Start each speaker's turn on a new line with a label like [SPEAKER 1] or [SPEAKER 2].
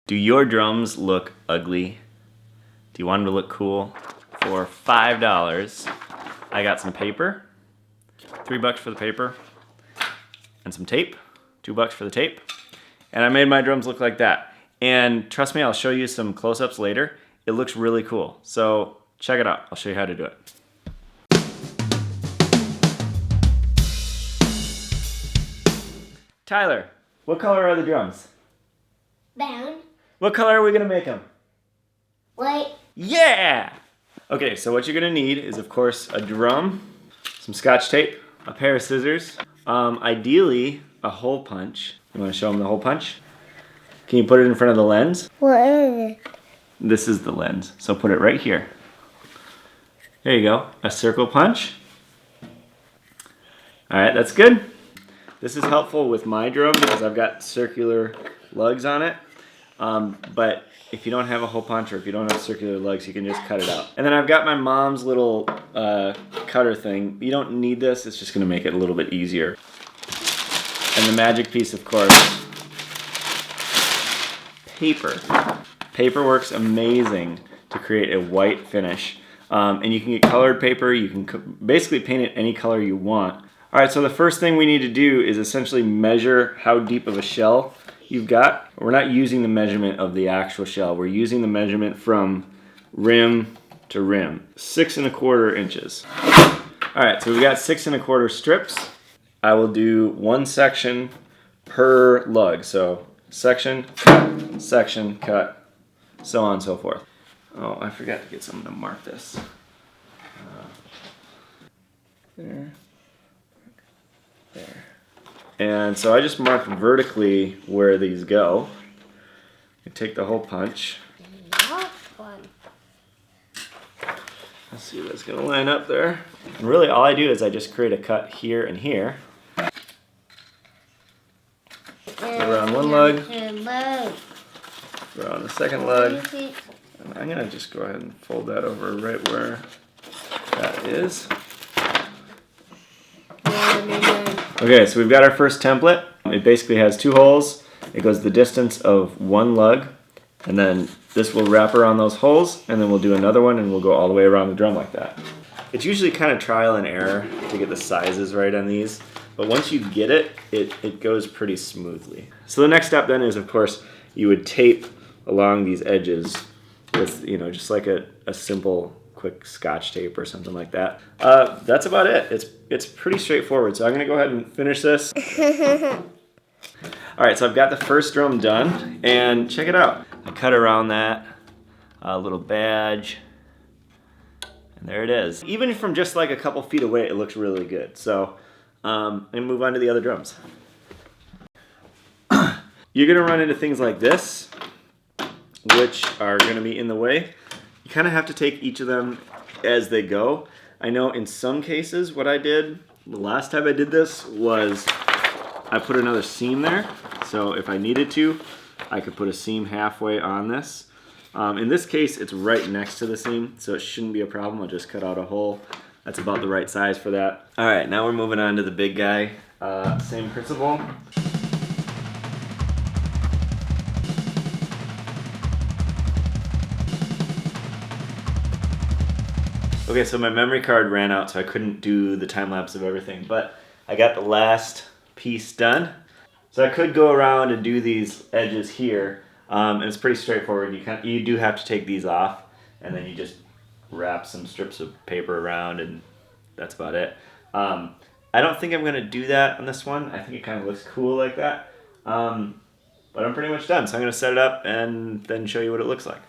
[SPEAKER 1] Do your drums look ugly? Do you want them to look cool? For $5, I got some paper, $3 for the paper, and some tape, $2 for the tape, and I made my drums look like that. And trust me, I'll show you some close-ups later. It looks really cool. So check it out. I'll show you how to do it. Tyler, what color are the drums?
[SPEAKER 2] Brown.
[SPEAKER 1] What color are we gonna make them?
[SPEAKER 2] White.
[SPEAKER 1] Yeah! Okay, so what you're gonna need is, of course, a drum, some Scotch tape, a pair of scissors, ideally a hole punch. You wanna show them the hole punch? Can you put it in front of the lens?
[SPEAKER 2] What is it?
[SPEAKER 1] This is the lens, so put it right here. There you go, a circle punch. All right, that's good. This is helpful with my drum because I've got circular lugs on it. But if you don't have a hole punch or if you don't have circular lugs, you can just cut it out. And then I've got my mom's little cutter thing. You don't need this, it's just gonna make it a little bit easier. And the magic piece, of course, paper. Paper works amazing to create a white finish. And you can get colored paper, you can basically paint it any color you want. All right, so the first thing we need to do is essentially measure how deep of a shell you've got. We're not using the measurement of the actual shell. We're using the measurement from rim to rim, 6 1/4 inches. All right, so we've got 6 1/4 strips. I will do one section per lug. So section, cut, so on and so forth. Oh, I forgot to get someone to mark this. There. There. And so I just marked vertically where these go. You take the hole punch. Let's see if that's gonna line up there. And really all I do is I just create a cut here and here. Around one lug. Around the second lug. And I'm gonna just go ahead and fold that over right where that is. Okay, so we've got our first template. It basically has 2 holes. It goes the distance of 1 lug, and then this will wrap around those holes, and then we'll do another one, and we'll go all the way around the drum like that. It's usually kind of trial and error to get the sizes right on these, but once you get it, it goes pretty smoothly. So the next step then is, of course, you would tape along these edges with, just like a simple quick Scotch tape or something like that. That's about it. It's pretty straightforward. So I'm gonna go ahead and finish this. All right, so I've got the first drum done, and check it out. I cut around that little badge, and there it is. Even from just like a couple feet away, it looks really good. So I'm gonna move on to the other drums. You're gonna run into things like this, which are gonna be in the way. You kind of have to take each of them as they go. I know in some cases what I did, the last time I did this, was I put another seam there. So if I needed to, I could put a seam halfway on this. In this case, it's right next to the seam, so it shouldn't be a problem. I'll just cut out a hole. That's about the right size for that. All right, now we're moving on to the big guy. Same principle. Okay, so my memory card ran out, so I couldn't do the time lapse of everything, but I got the last piece done. So I could go around and do these edges here, and it's pretty straightforward. You do have to take these off, and then you just wrap some strips of paper around, and that's about it. I don't think I'm gonna do that on this one. I think it kind of looks cool like that, but I'm pretty much done. So I'm gonna set it up and then show you what it looks like.